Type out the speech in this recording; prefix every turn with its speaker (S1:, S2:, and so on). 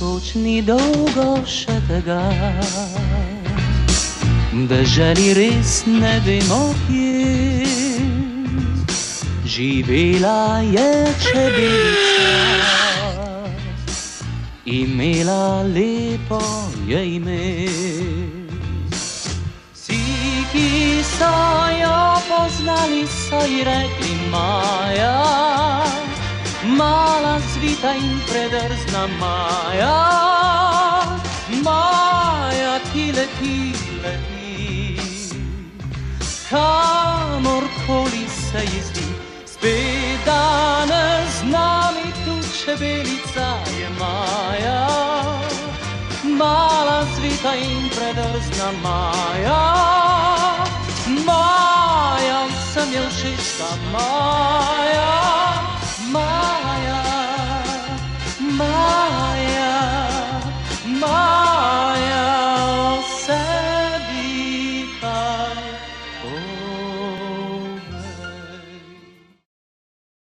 S1: skočni dolgo še tega, da želi res ne vemo kje. Živela je čebelica, imela lepo je ime. Vsi, ki so jo poznali, so ji rekli Maja, mala, zvita in predrzna Maja. Maja, ki leti, kamorkoli se ji zdi. Spet danes z nami tu čebelica je Maja, mala, zvita in predrzna Maja. Maja, vsem je všeč ta Maja.